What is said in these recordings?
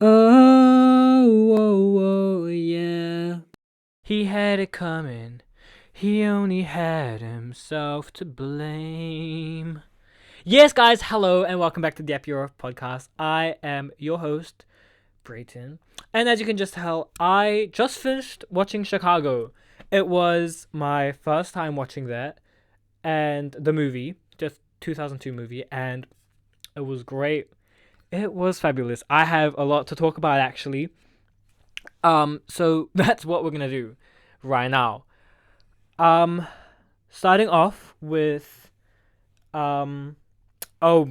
Oh, oh, oh, yeah. He had it coming. He only had himself to blame. Yes, guys, hello, and welcome back to the Epior podcast. I am your host, Brayton. And as you can just tell, I just finished watching Chicago. It was my first time watching that, and the movie, just 2002 movie, and it was great. It was fabulous. I have a lot to talk about, actually. So that's what we're gonna do right now. Um, Starting off with um, oh,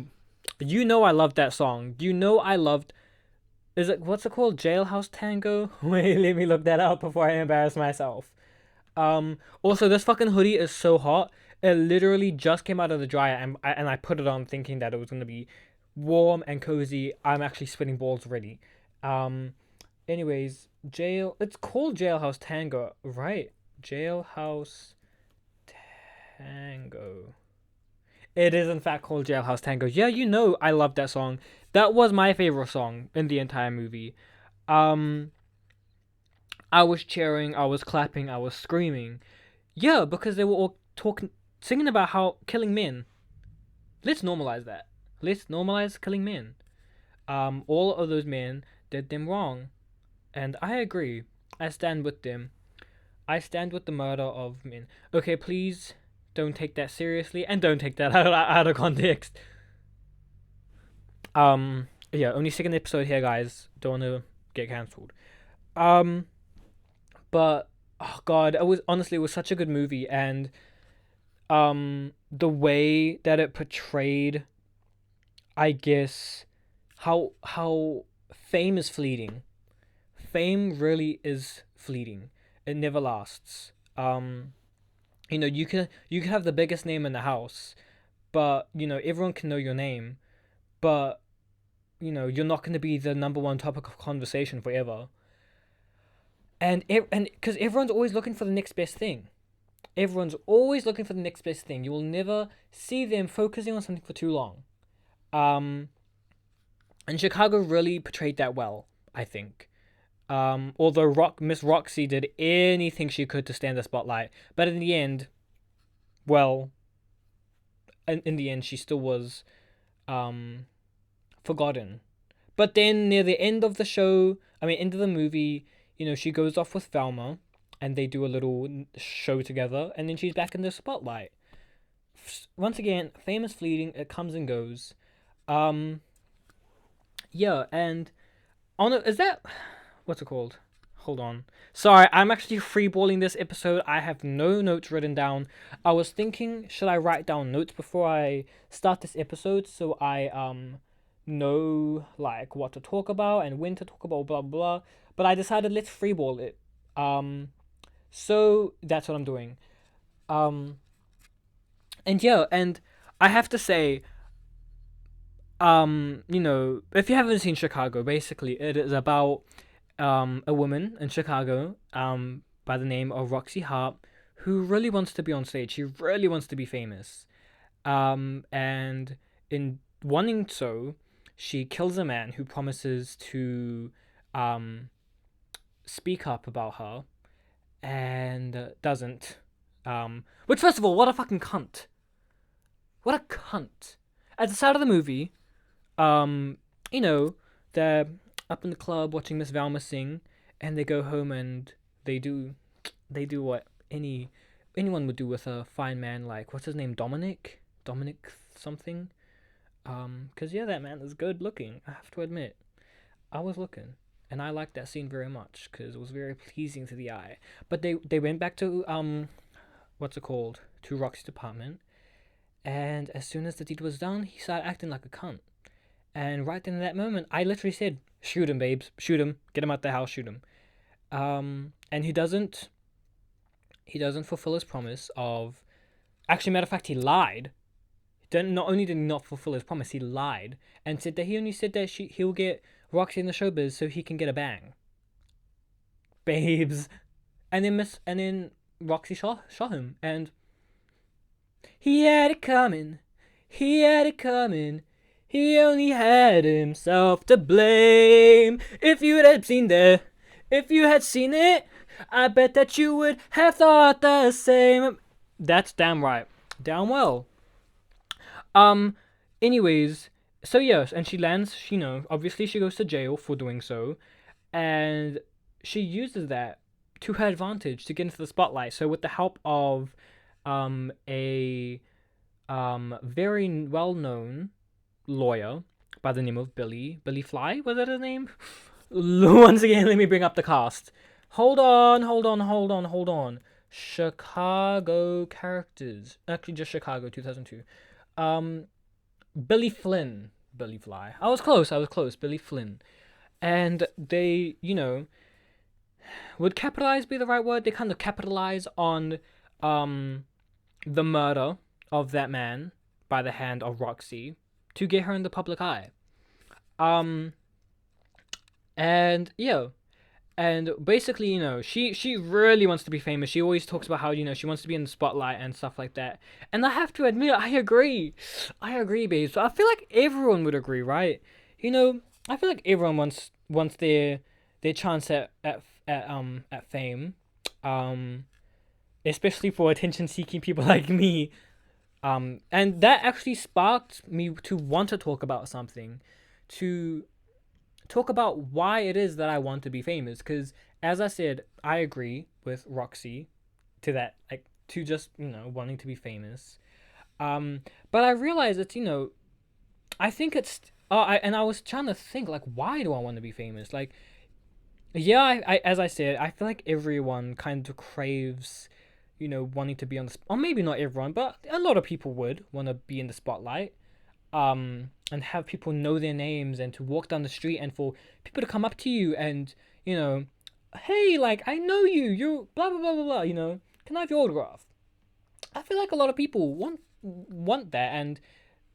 I loved that song. I loved. Is it what's it called? Jailhouse Tango. Wait, let me look that up before I embarrass myself. Also, this fucking hoodie is so hot. It literally just came out of the dryer, and I put it on thinking that it was gonna be warm and cozy. I'm actually spinning balls already. Um, Anyways, It's called Jailhouse Tango, right? Jailhouse Tango. It is in fact called Jailhouse Tango. Yeah, I love that song. That was my favorite song in the entire movie. Um, I was cheering, I was clapping, I was screaming. Yeah, because they were all talking, singing about how killing men. Let's normalize that. Let's normalize killing men. All of those men did them wrong, and I agree. I stand with them. I stand with the murder of men. Okay, please don't take that seriously and don't take that out of context. Yeah, only second episode here, guys. Don't wanna get cancelled. Um, but oh god, it was such a good movie, and the way that it portrayed, I guess, how fame is fleeting. Fame really is fleeting. It never lasts. You can have the biggest name in the house, but everyone can know your name, but you're not going to be the number one topic of conversation forever. And because everyone's always looking for the next best thing. Everyone's always looking for the next best thing. You will never see them focusing on something for too long. Um, and Chicago really portrayed that well, I think. Although Miss Roxy did anything she could to stand the spotlight, but in the end, well, in the end, she still was um, forgotten. But then near the end of the show, end of the movie, she goes off with Velma, and they do a little show together, and then she's back in the spotlight. Once again, fame is fleeting; it comes and goes. Um, yeah, and on is that what's it called? Hold on. Sorry, I'm actually freeballing this episode. I have no notes written down. I was thinking, should I write down notes before I start this episode so I know like what to talk about and when to talk about blah blah blah. But I decided let's freeball it. So that's what I'm doing. Um and yeah, and I have to say, if you haven't seen Chicago, basically it is about a woman in Chicago by the name of Roxy Hart who really wants to be on stage. She really wants to be famous. And in wanting so, she kills a man who promises to um, speak up about her and doesn't. Which, first of all, what a fucking cunt. What a cunt. At the start of the movie, um, they're up in the club watching Miss Valma sing, and they go home and they do, they do what anyone would do with a fine man like what's his name, Dominic something. Cause yeah, that man is good looking. I have to admit, I was looking, and I liked that scene very much because it was very pleasing to the eye. But they went back to what's it called, to Roxy's apartment, and as soon as the deed was done, he started acting like a cunt. And right then in that moment, I literally said, "Shoot him, babes! Shoot him! Get him out the house! Shoot him!" And he doesn't. He doesn't fulfill his promise of. Actually, matter of fact, he lied. Not only did he not fulfill his promise, he lied and said that he only said that he'll get Roxy in the showbiz so he can get a bang. Babes, and then Roxy shot him, and he had it coming. He had it coming. He only had himself to blame. If you had seen it, I bet that you would have thought the same. That's damn right. Damn well. Um, anyways, so yes, and she lands, obviously she goes to jail for doing so, and she uses that to her advantage to get into the spotlight. So with the help of a very well known lawyer by the name of Billy Fly, was that his name? Once again, let me bring up the cast. Hold on. Chicago characters. Actually, just Chicago, 2002. Um, Billy Flynn. Billy Fly. I was close. Billy Flynn. And they, would capitalize be the right word? They kind of capitalize on um, the murder of that man by the hand of Roxy to get her in the public eye. Um, and yeah, and basically, she really wants to be famous. She always talks about how she wants to be in the spotlight and stuff like that. And I have to admit, I agree, babe. So I feel like everyone would agree, right? I feel like everyone wants their chance at fame, um, especially for attention seeking people like me. And that actually sparked me to want to talk about something, to talk about why it is that I want to be famous. Because as I said, I agree with Roxy to that, like to just wanting to be famous. But I realize it's I think it's I was trying to think like why do I want to be famous? Like yeah, I as I said, I feel like everyone kind of craves wanting to be on the or maybe not everyone, but a lot of people would want to be in the spotlight, and have people know their names and to walk down the street and for people to come up to you and hey, like I know you're blah blah blah blah blah, can I have your autograph? I feel like a lot of people want that and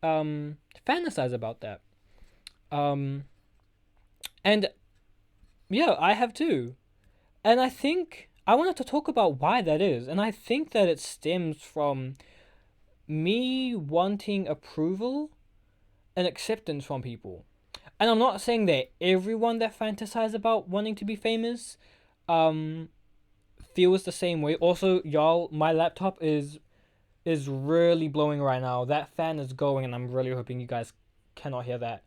fantasize about that. um and yeah, I have too. And I think I wanted to talk about why that is, and I think that it stems from me wanting approval and acceptance from people. And I'm not saying that everyone that fantasizes about wanting to be famous um feels the same way. Also, y'all, my laptop is really blowing right now. That fan is going and I'm really hoping you guys cannot hear that.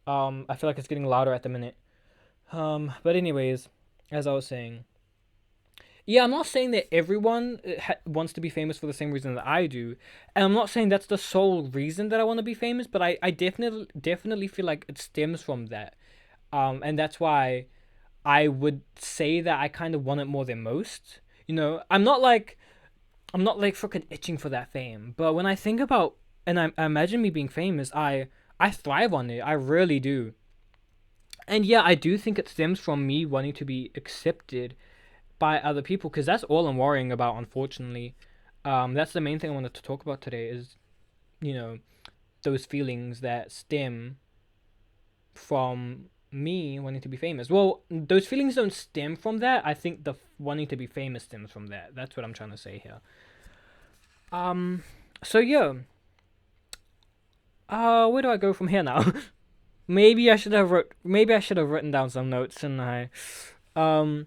I feel like it's getting louder at the minute. But anyways, as I was saying, yeah, I'm not saying that everyone wants to be famous for the same reason that I do, and I'm not saying that's the sole reason that I want to be famous. But I definitely feel like it stems from that, and that's why I would say that I kind of want it more than most. I'm not like freaking itching for that fame, but when I think about and I imagine me being famous, I thrive on it. I really do. And yeah, I do think it stems from me wanting to be accepted by other people because that's all I'm worrying about, unfortunately. That's the main thing I wanted to talk about today is, you know, those feelings that stem from me wanting to be famous. Well, those feelings don't stem from that. I think the wanting to be famous stems from that. That's what I'm trying to say here. Um, so yeah. Where do I go from here now? Maybe I should have written down some notes, and um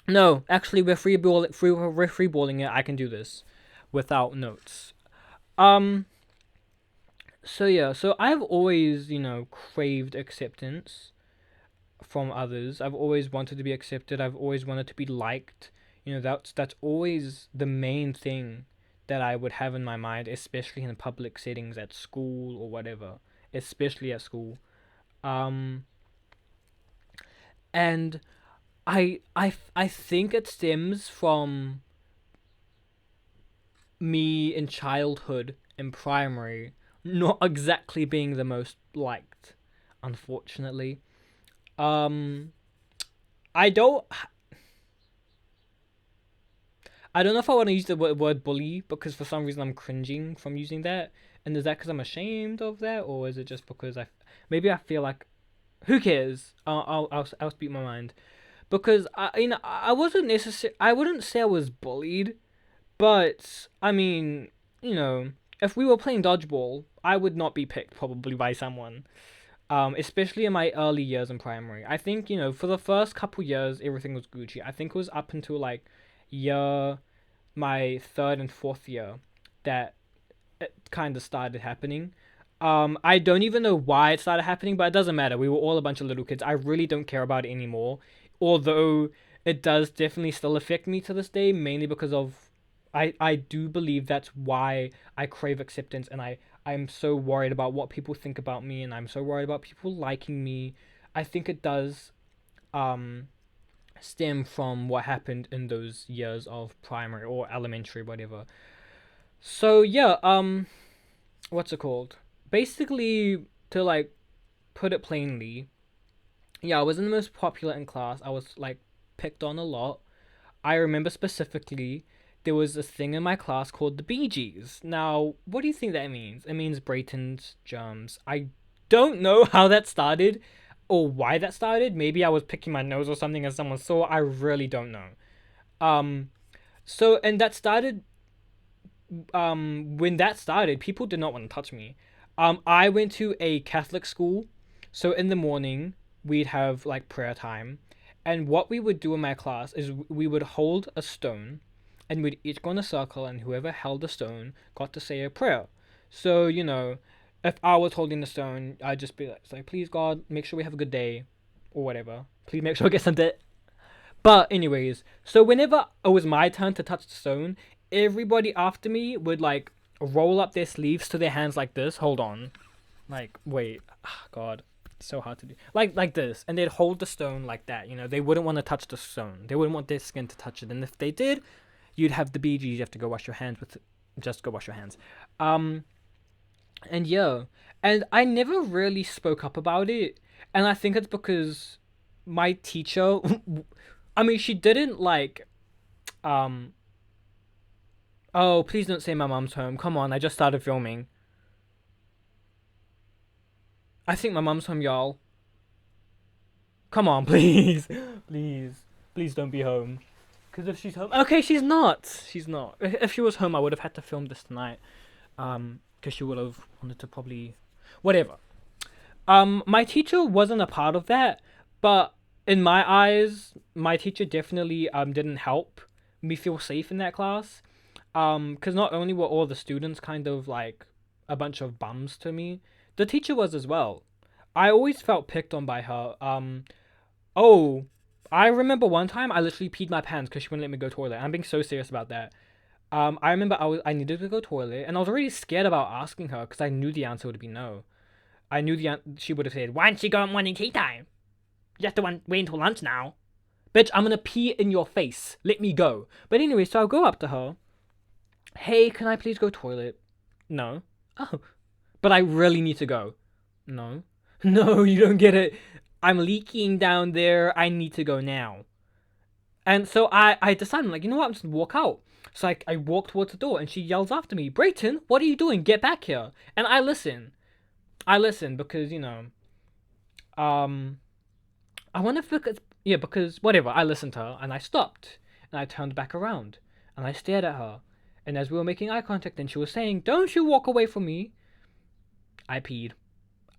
no, actually we're freeballing it. I can do this without notes. Um so yeah, so I've always, craved acceptance from others. I've always wanted to be accepted. I've always wanted to be liked. That's always the main thing that I would have in my mind, especially in public settings at school or whatever, especially at school. Um and I think it stems from me in childhood in primary not exactly being the most liked, unfortunately. Um I don't I don't know if I want to use the word bully because for some reason I'm cringing from using that. And is that because I'm ashamed of that, or is it just because maybe I feel like who cares? I'll speak my mind because I wasn't necessary. I wouldn't say I was bullied, but I mean, you know, if we were playing dodgeball, I would not be picked probably by someone. Especially in my early years in primary. I think, for the first couple years, everything was Gucci. I think it was up until like year, my third and fourth year, that it kind of started happening. I don't even know why it started happening, but it doesn't matter. We were all a bunch of little kids. I really don't care about it anymore. Although it does definitely still affect me to this day, mainly because of I do believe that's why I crave acceptance, and I'm so worried about what people think about me, and I'm so worried about people liking me. I think it does um stem from what happened in those years of primary or elementary, whatever. So yeah, what's it called? Basically, to like put it plainly, yeah, I wasn't the most popular in class. I was like picked on a lot. I remember specifically there was a thing in my class called the Bee Gees. Now, what do you think that means? It means Brayton's germs. I don't know how that started or why that started. Maybe I was picking my nose or something and someone saw. I really don't know. Um, and that started when that started, people did not want to touch me. I went to a Catholic school, so in the morning we'd have like prayer time, and what we would do in my class is we would hold a stone, and we'd each go in a circle, and whoever held the stone got to say a prayer. So if I was holding the stone, I'd just be like, please God, make sure we have a good day, or whatever. Please make sure I get some debt. But anyways, so whenever it was my turn to touch the stone, everybody after me would like roll up their sleeves to their hands like this. Hold on. Like wait, God, it's so hard to do. Like this, and they'd hold the stone like that. They wouldn't want to touch the stone. They wouldn't want their skin to touch it. And if they did, you'd have the BGs. You have to go wash your hands with. Just go wash your hands. Um, and yeah, and I never really spoke up about it, and I think it's because my teacher. I mean, she didn't like um oh, please don't say my mom's home. Come on, I just started filming. I think my mom's home, y'all. Come on, please. Please. Please don't be home. Because if she's home. Okay, she's not. She's not. If she was home, I would have had to film this tonight. Because she would have wanted to probably. Whatever. My teacher wasn't a part of that, but in my eyes, my teacher definitely didn't help me feel safe in that class. Because not only were all the students kind of like a bunch of bums to me, the teacher was as well. I always felt picked on by her. Oh, I remember one time I literally peed my pants because she wouldn't let me go to the toilet. I'm being so serious about that. I remember I needed to go to the toilet and I was already scared about asking her because I knew the answer would be no. I knew she would have said, "Why didn't she go at morning tea time? You have to wait until lunch now." Bitch, I'm gonna pee in your face. Let me go. But anyway, so I'll go up to her. Hey, can I please go toilet? No. Oh, but I really need to go. No. No, you don't get it. I'm leaking down there. I need to go now. And so I decided, like, you know what? I'm just gonna walk out. So I walk towards the door and she yells after me, Brayton, what are you doing? Get back here. And I listen. I listen because, um, I wonder if because, yeah, because whatever. I listened to her and I stopped and I turned back around and I stared at her. And as we were making eye contact and she was saying, don't you walk away from me, I peed.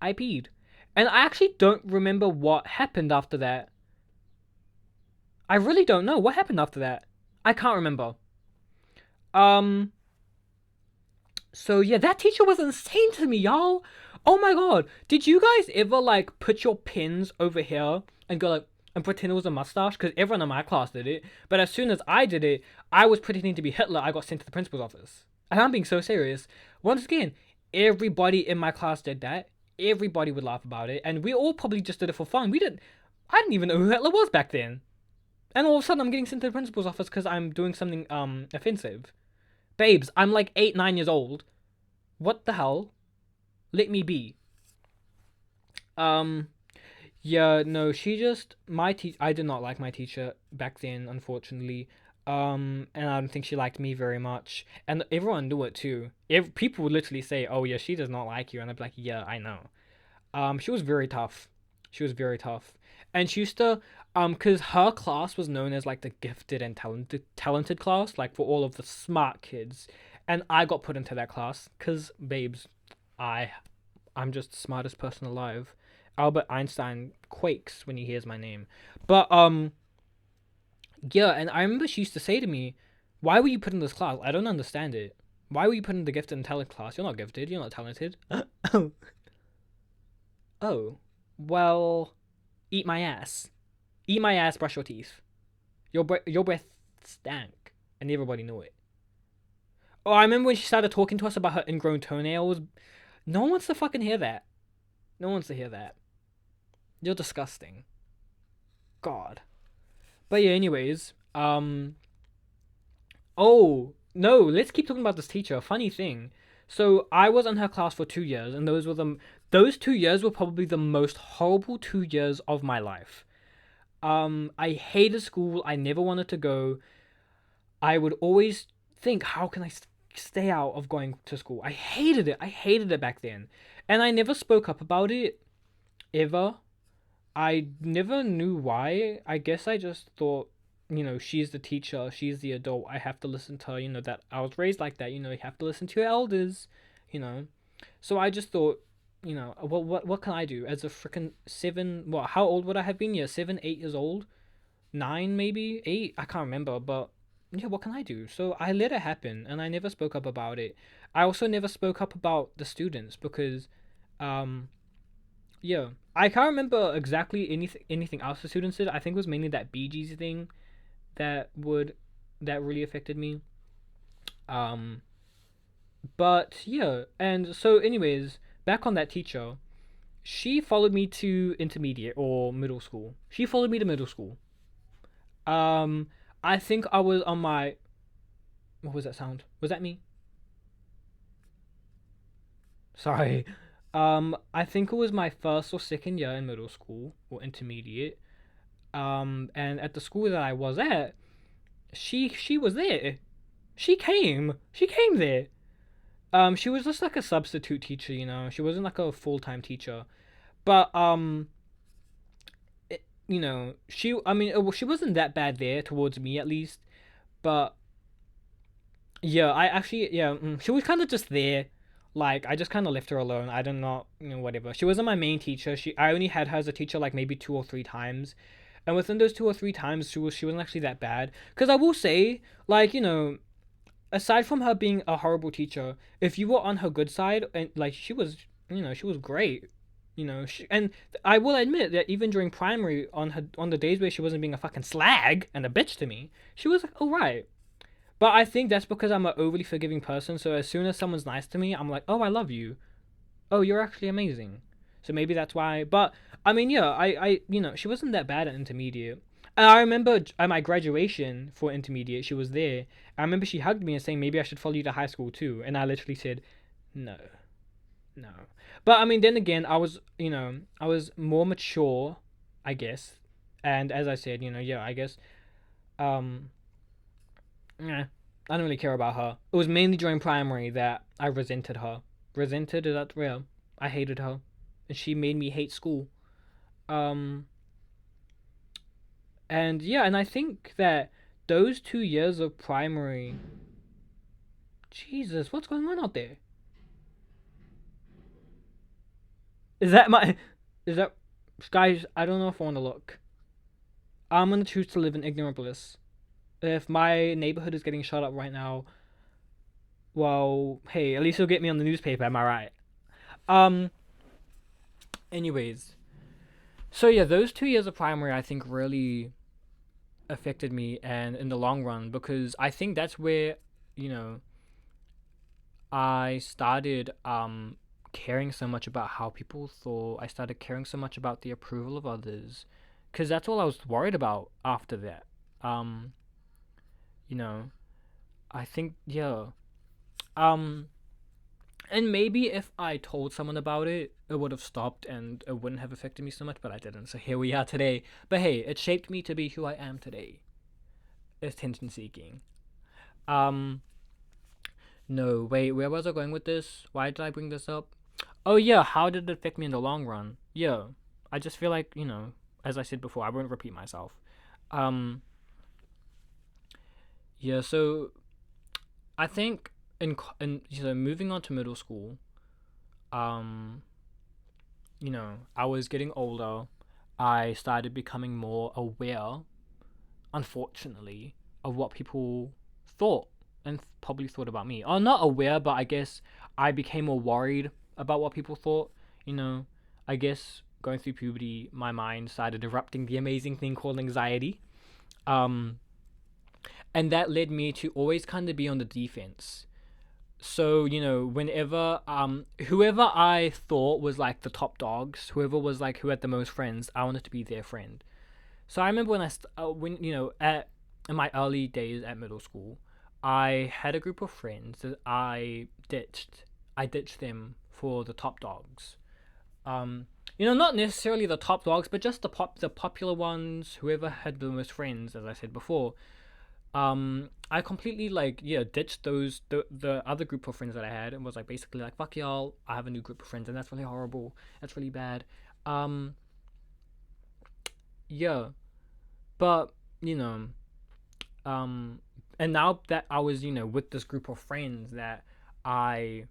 I peed. And I actually don't remember what happened after that. I really don't know what happened after that. I can't remember. Um. So yeah, that teacher was insane to me, y'all. Oh my god, did you guys ever like put your pins over here and go like and pretend it was a mustache? Because everyone in my class did it. But as soon as I did it, I was pretending to be Hitler. I got sent to the principal's office. And I'm being so serious. Once again, everybody in my class did that. Everybody would laugh about it, and we all probably just did it for fun. We didn't. I didn't even know who Hitler was back then. And all of a sudden, I'm getting sent to the principal's office because I'm doing something offensive. Babes, I'm like 8, 9 years old. What the hell? Let me be. Um, yeah, no, she just my I did not like my teacher back then, unfortunately. And I don't think she liked me very much, and everyone knew it too. People would literally say, "Oh yeah, she does not like you," and I'd be like, "Yeah, I know." She was very tough. She was very tough, and she used to cause her class was known as like the gifted and talented class, like for all of the smart kids, and I got put into that class because, babes, I I'm just the smartest person alive. Albert Einstein quakes when he hears my name. But yeah, and I remember she used to say to me, "Why were you put in this class? I don't understand it. Why were you put in the gifted and talented class? You're not gifted. You're not talented." Oh, well, eat my ass. Eat my ass. Brush your teeth. Your breath stank, and everybody knew it. Oh, I remember when she started talking to us about her ingrown toenails. No one wants to fucking hear that. No one wants to hear that. You're disgusting. God. But yeah, anyways, oh, no, let's keep talking about this teacher. Funny thing. So I was in her class for 2 years, and those 2 years were probably the most horrible 2 years of my life. I hated school. I never wanted to go. I would always think, how can I stay out of going to school? I hated it. I hated it back then, and I never spoke up about it ever. I never knew why. I guess I just thought, she's the teacher, she's the adult. I have to listen to her. That I was raised like that. You have to listen to your elders. You know, so I just thought, what can I do as a freaking seven? What? How old would I have been? Yeah, 7, 8 years old, 9 maybe 8. I can't remember, but yeah, what can I do? So I let it happen, and I never spoke up about it. I also never spoke up about the students because, um, yeah, I can't remember exactly anything else the students did. I think it was mainly that Bee Gees thing that would that really affected me. Um, but yeah, and so anyways, back on that teacher, she followed me to intermediate or middle school. She followed me to middle school. Um, I think I was on my what was that sound? Was that me? Sorry. I think it was my first or second year in middle school or intermediate. And at the school that I was at, she was there. She came there. She was just like a substitute teacher, She wasn't like a full-time teacher. But she wasn't that bad there towards me at least. But yeah, I actually yeah, she was kind of just there. Like I just kind of left her alone. I don't know, whatever. She wasn't my main teacher. I only had her as a teacher like maybe 2 or 3 times, and within those 2 or 3 times, she wasn't actually that bad. Cause I will say, like aside from her being a horrible teacher, if you were on her good side, and like she was great. And I will admit that even during primary, on the days where she wasn't being a fucking slag and a bitch to me, she was like, all right. But I think that's because I'm an overly forgiving person. So as soon as someone's nice to me, I'm like, oh, I love you. Oh, you're actually amazing. So maybe that's why. But I mean, yeah, she wasn't that bad at intermediate. And I remember at my graduation for intermediate, she was there. I remember she hugged me and saying maybe I should follow you to high school too. And I literally said, no, no. But I mean, then again, I was more mature, I guess. And as I said, yeah, I guess, um, yeah, I don't really care about her. It was mainly during primary that I resented her. Resented is that real? I hated her, and she made me hate school. Um, and yeah, and I think that those 2 years of primary. Jesus, what's going on out there? Is that my? Is that guys? I don't know if I want to look. I'm gonna choose to live in ignorant bliss. If my neighborhood is getting shut up right now, well, hey, at least it'll get me on the newspaper. Am I right? Um. Anyways, so yeah, those 2 years of primary I think really affected me, and in the long run, because I think that's where you know I started caring so much about how people thought. I started caring so much about the approval of others, because that's all I was worried about after that. Um, you know, I think yeah. Um, and maybe if I told someone about it, it would have stopped and it wouldn't have affected me so much, but I didn't. So here we are today. But hey, it shaped me to be who I am today. Attention seeking. Um, no, wait, where was I going with this? Why did I bring this up? Oh yeah, how did it affect me in the long run? Yeah, I just feel like, as I said before, I won't repeat myself. Um, yeah, so I think in moving on to middle school, um, I was getting older. I started becoming more aware, unfortunately, of what people thought and probably thought about me. Oh, not aware, but I guess I became more worried about what people thought. You know, I guess going through puberty, my mind started erupting the amazing thing called anxiety. Um, and that led me to always kind of be on the defense. So, whenever whoever I thought was like the top dogs, whoever was like who had the most friends, I wanted to be their friend. So I remember when at in my early days at middle school, I had a group of friends that I ditched. I ditched them for the top dogs. Not necessarily the top dogs, but just the popular ones, whoever had the most friends, as I said before. I completely ditched the other group of friends that I had and was like basically like fuck y'all, I have a new group of friends and that's really horrible, that's really bad. Um, yeah, but you know, um, and now that I was with this group of friends that I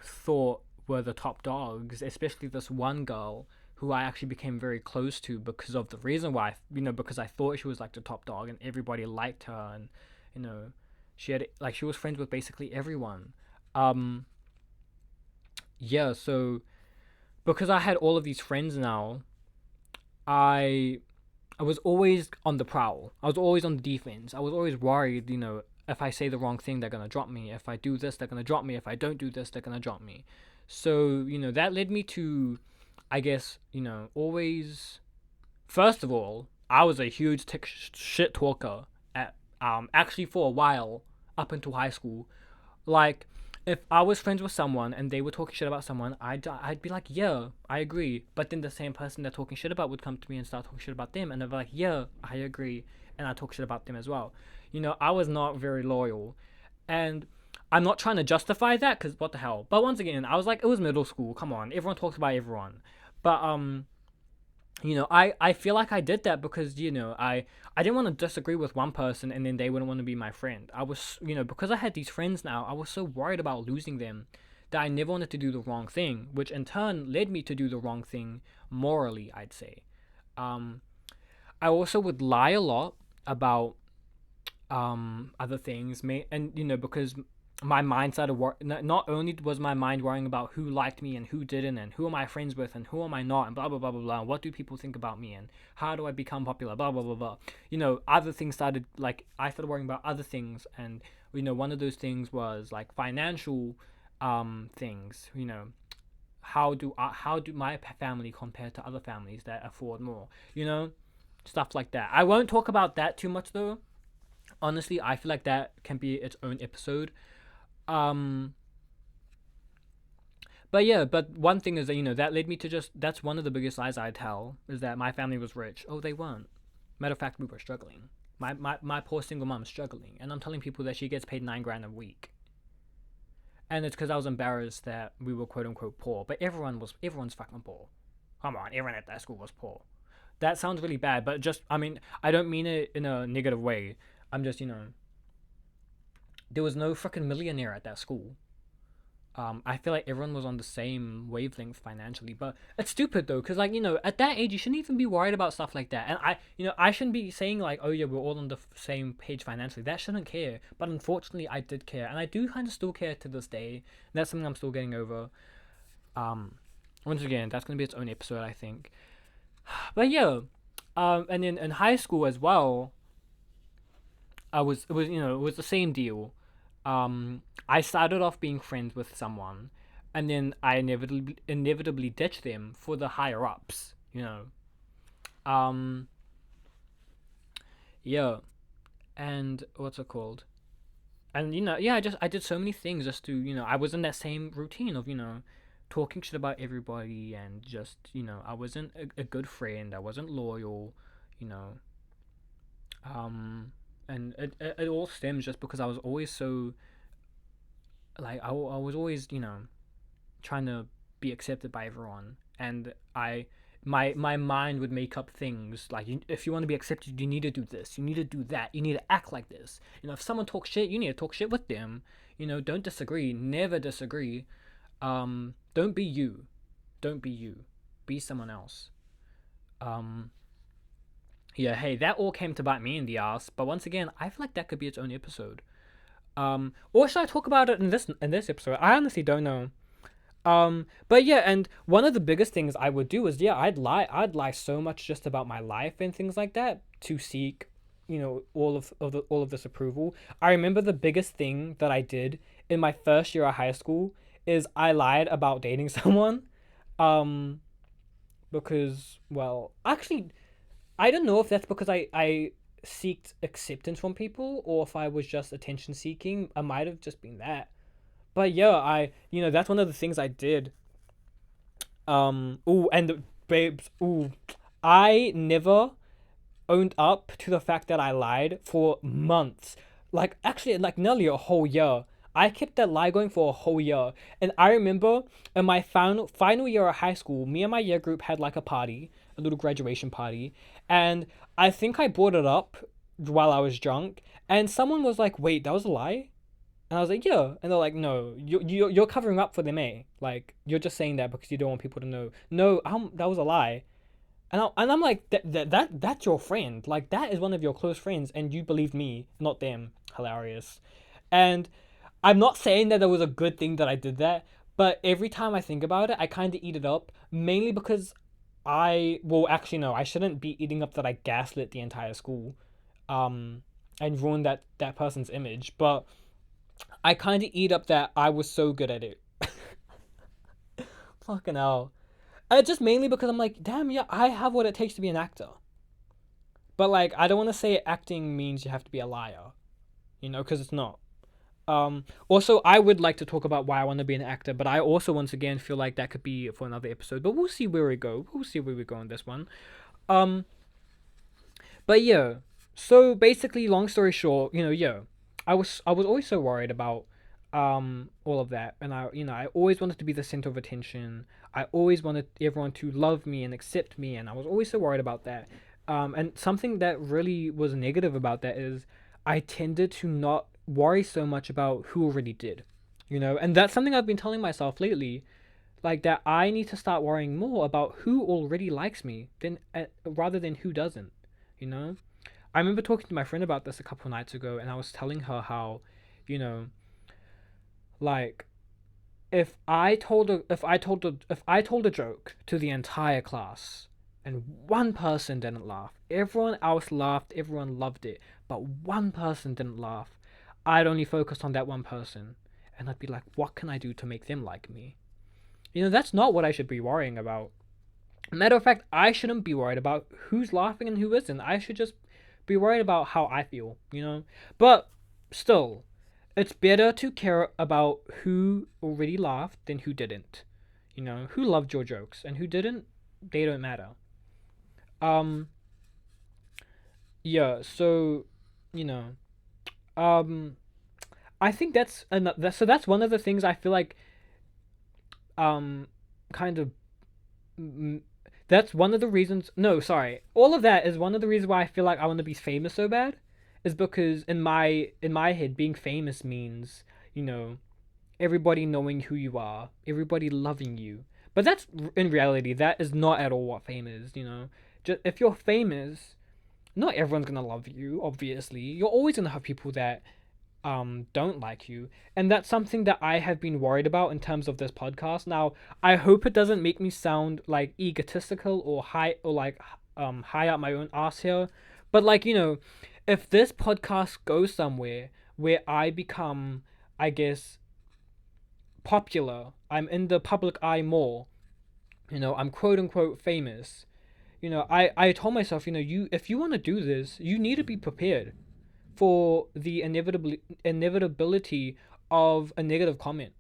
thought were the top dogs, especially this one girl who I actually became very close to because of the reason why, because I thought she was like the top dog and everybody liked her and, you know, she was friends with basically everyone. Um, yeah, so because I had all of these friends now, I I was always on the prowl. I was always on the defense. I was always worried, if I say the wrong thing, they're gonna drop me. If I do this, they're gonna drop me. If I don't do this, they're gonna drop me. So, that led me to, I guess, always. First of all, I was a huge shit talker at actually for a while up until high school. Like, if I was friends with someone and they were talking shit about someone, I'd be like, yeah, I agree. But then the same person they're talking shit about would come to me and start talking shit about them, and they'd be like, yeah, I agree, and I talk shit about them as well. I was not very loyal, and I'm not trying to justify that because what the hell. But once again, I was like, it was middle school. Come on, everyone talks about everyone. But I feel like I did that because I didn't want to disagree with one person and then they wouldn't want to be my friend. I was because I had these friends now, I was so worried about losing them that I never wanted to do the wrong thing, which in turn led me to do the wrong thing morally, I'd say. um I also would lie a lot about other things, and because my mind started not only was my mind worrying about who liked me and who didn't and who am I friends with and who am I not and blah blah blah blah blah, what do people think about me and how do I become popular, blah blah blah blah. Other things started, like I started worrying about other things, and one of those things was like financial things. How do my family compare to other families that afford more, stuff like that. I won't talk about that too much though. Honestly, I feel like that can be its own episode. um but yeah, but one thing is that that led me to just, that's one of the biggest lies I tell, is that my family was rich. Oh, they weren't. Matter of fact, we were struggling. My poor single mom is struggling, and I'm telling people that she gets paid 9 grand a week, and it's because I was embarrassed that we were quote unquote poor, but everyone's fucking poor. Come on, everyone at that school was poor. That sounds really bad, but just, I mean, I don't mean it in a negative way. I'm just, there was no freaking millionaire at that school. I feel like everyone was on the same wavelength financially, but it's stupid though, because like at that age you shouldn't even be worried about stuff like that. And I shouldn't be saying like, oh yeah, we're all on the same page financially. That shouldn't care, but unfortunately I did care, and I do kind of still care to this day. And that's something I'm still getting over. Um, Once again, that's gonna be its own episode, I think. But yeah, and then in high school as well, it was the same deal. I started off being friends with someone, and then I inevitably ditched them for the higher ups. Um, yeah, and what's it called? And yeah, I did so many things just to I was in that same routine of talking shit about everybody, and just I wasn't a good friend. I wasn't loyal. You know, and it all stems just because I was always so, like I was always trying to be accepted by everyone, and I my mind would make up things like, if you want to be accepted, you need to do this, you need to do that, you need to act like this. If someone talks shit, you need to talk shit with them. Don't disagree, never disagree. Don't be you, don't be you, be someone else. um yeah, hey, that all came to bite me in the ass, but once again, I feel like that could be its own episode. Or should I talk about it in this episode? I honestly don't know. But yeah, and one of the biggest things I would do is, yeah, I'd lie so much just about my life and things like that to seek, all of this approval. I remember the biggest thing that I did in my first year of high school is I lied about dating someone, um, because, well, actually, I don't know if that's because I seeked acceptance from people, or if I was just attention seeking. I might have just been that. But yeah, that's one of the things I did. Ooh, and the babes, ooh, I never owned up to the fact that I lied for months. Like, actually, like nearly a whole year. I kept that lie going for a whole year. And I remember in my final year of high school, me and my year group had like a party, a little graduation party. And I think I brought it up while I was drunk. And someone was like, wait, that was a lie? And I was like, yeah. And they're like, no, you're covering up for them, eh? Like, you're just saying that because you don't want people to know. No, that was a lie. And I'm like, that's your friend. Like, that is one of your close friends, and you believed me, not them. Hilarious. And I'm not saying that it was a good thing that I did that, but every time I think about it, I kind of eat it up, mainly because well, actually, no, I shouldn't be eating up that I gaslit the entire school, um, and ruined that person's image, but I kind of eat up that I was so good at it. Fucking hell. Just mainly because I'm like, damn, yeah, I have what it takes to be an actor. But like, I don't want to say acting means you have to be a liar, because it's not. Also, I would like to talk about why I want to be an actor, but I also, once again, feel like that could be for another episode. But we'll see where we go. We'll see where we go on this one. Um, but yeah. So basically, long story short, yeah, I was always so worried about all of that, and I always wanted to be the center of attention. I always wanted everyone to love me and accept me, and I was always so worried about that. And something that really was negative about that is I tended to not worry so much about who already did, and that's something I've been telling myself lately, like that I need to start worrying more about who already likes me than rather than who doesn't, you know. I remember talking to my friend about this a couple nights ago, and I was telling her how, you know, like if I told a joke to the entire class and one person didn't laugh, everyone else laughed, everyone loved it, but one person didn't laugh, I'd only focus on that one person, and I'd be like, what can I do to make them like me? That's not what I should be worrying about. Matter of fact, I shouldn't be worried about who's laughing and who isn't. I should just be worried about how I feel. But still, it's better to care about who already laughed than who didn't. Who loved your jokes and who didn't, they don't matter. Um, yeah, so, you know, um, I think that's another, so that's one of the things I feel like, um, kind of, mm, that's one of the reasons, no, sorry, all of that is one of the reasons why I feel like I want to be famous so bad, is because in my head, being famous means, you know, everybody knowing who you are, everybody loving you. But that's, in reality, that is not at all what fame is. Just if you're famous, not everyone's gonna love you. Obviously, you're always gonna have people that don't like you, and that's something that I have been worried about in terms of this podcast. Now, I hope it doesn't make me sound like egotistical or high up my own ass here, but like if this podcast goes somewhere where I become, I guess, popular, I'm in the public eye more, I'm quote unquote famous. I told myself, if you want to do this, you need to be prepared for the inevitability of a negative comment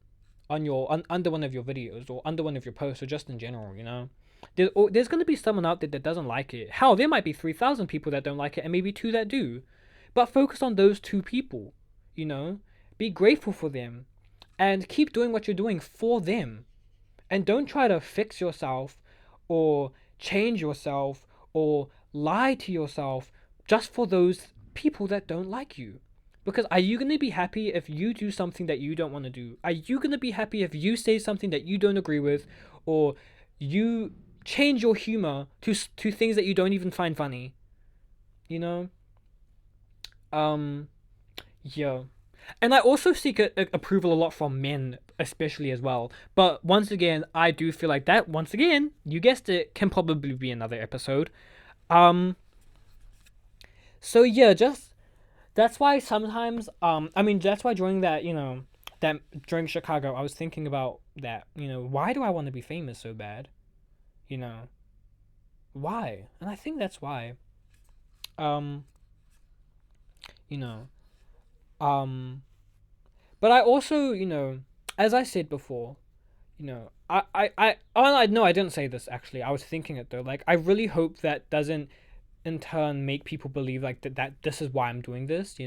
on under one of your videos or under one of your posts or just in general. There's going to be someone out there that doesn't like it. Hell, there might be 3,000 people that don't like it and maybe 2 that do. But focus on those 2 people, be grateful for them and keep doing what you're doing for them. And don't try to fix yourself or change yourself or lie to yourself just for those people that don't like you? Because are you going to be happy if you do something that you don't want to do? Are you going to be happy if you say something that you don't agree with, or you change your humor to things that you don't even find funny? You know? Um yeah. And I also seek approval a lot from men, especially as well. But once again, I do feel like that, once again, you guessed it, can probably be another episode. Um, so yeah, just that's why sometimes, I mean, that's why during that, that during Chicago, I was thinking about that, why do I want to be famous so bad? You know, why? And I think that's why. Um, you know, um, but I also, as I said before, oh, no, I didn't say this actually. I was thinking it though. Like, I really hope that doesn't in turn make people believe like that this is why I'm doing this.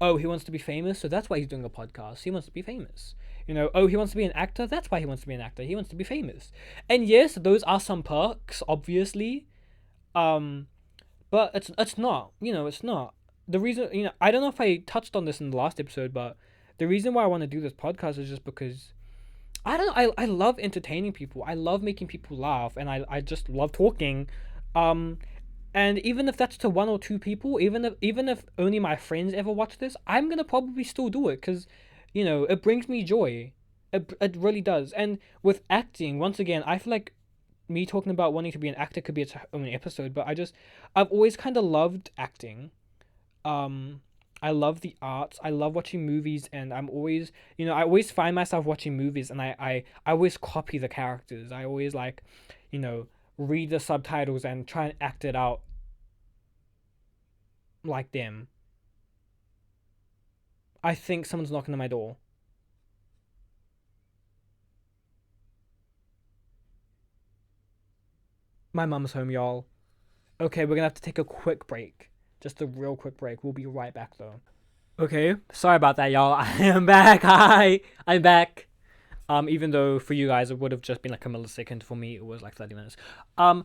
Oh, he wants to be famous, so that's why he's doing a podcast. He wants to be famous. Oh, he wants to be an actor. That's why he wants to be an actor. He wants to be famous. And yes, those are some perks, obviously. Um, but it's not. It's not. The reason, I don't know if I touched on this in the last episode, but the reason why I want to do this podcast is just because I don't know. I love entertaining people. I love making people laugh, and I just love talking. Um, and even if that's to one or two people, even if only my friends ever watch this, I'm gonna probably still do it because, it brings me joy. It really does. And with acting, once again, I feel like me talking about wanting to be an actor could be its own episode. But I've always kind of loved acting. um I love the arts. I love watching movies, and I'm always, I always find myself watching movies, and I always copy the characters. I always like, you know, read the subtitles and try and act it out like them. I think someone's knocking on my door. My mum's home, y'all. Okay, we're gonna have to take a quick break. Just a real quick break. We'll be right back though. Okay, sorry about that, y'all. I am back. Hi, I'm back. Even though for you guys it would have just been like a millisecond, for me it was like 30 minutes. Um,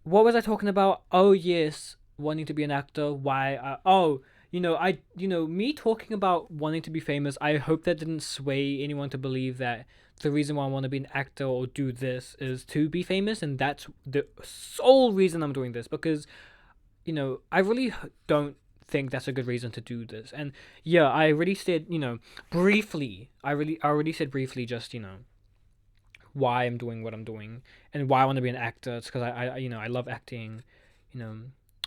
what was I talking about? Oh yes, wanting to be an actor. Why? Oh, me talking about wanting to be famous. I hope that didn't sway anyone to believe that the reason why I want to be an actor or do this is to be famous, and that's the sole reason I'm doing this. Because I really don't think that's a good reason to do this. And yeah, I already said, briefly. I already said briefly, just why I'm doing what I'm doing and why I want to be an actor. It's because I love acting. You know,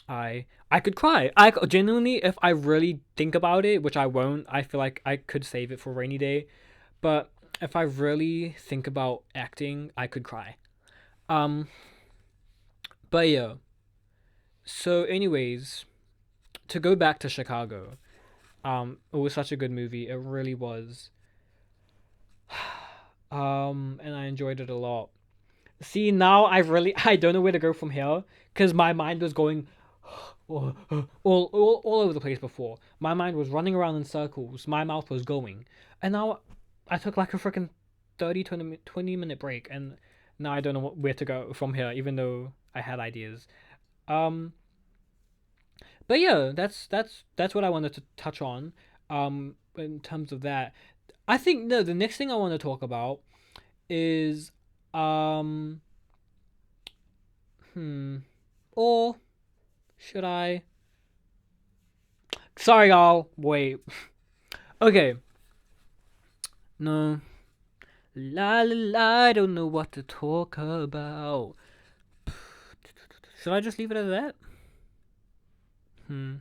I could cry. I genuinely, if I really think about it, which I won't. I feel like I could save it for a rainy day. But if I really think about acting, I could cry. Um, but yeah. So, anyways, to go back to Chicago, it was such a good movie. It really was. And I enjoyed it a lot. See, now I don't know where to go from here because my mind was going all over the place before. My mind was running around in circles. My mouth was going. And now I took like a freaking 20 minute break, and now I don't know where to go from here, even though I had ideas. Um, but yeah, that's what I wanted to touch on. In terms of that, I think no. The next thing I want to talk about is um hmm or should I? Sorry, y'all. Wait. Okay. No. La la la. I don't know what to talk about. Should I just leave it at that? Hmm.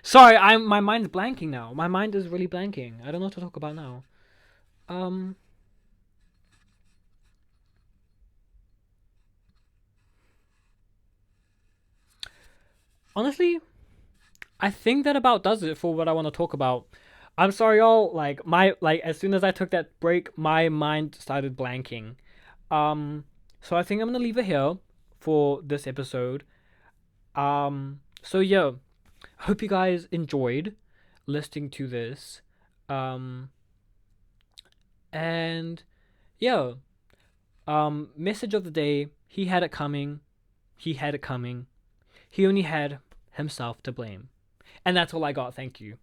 Sorry, my mind's blanking now. My mind is really blanking. I don't know what to talk about now. Um. Honestly, I think that about does it for what I want to talk about. I'm sorry, y'all. Like my like as soon as I took that break, my mind started blanking. So I think I'm gonna leave it here for this episode. So yeah, hope you guys enjoyed listening to this. Um, and yeah, message of the day: he had it coming. He had it coming. He only had himself to blame. And that's all I got. Thank you.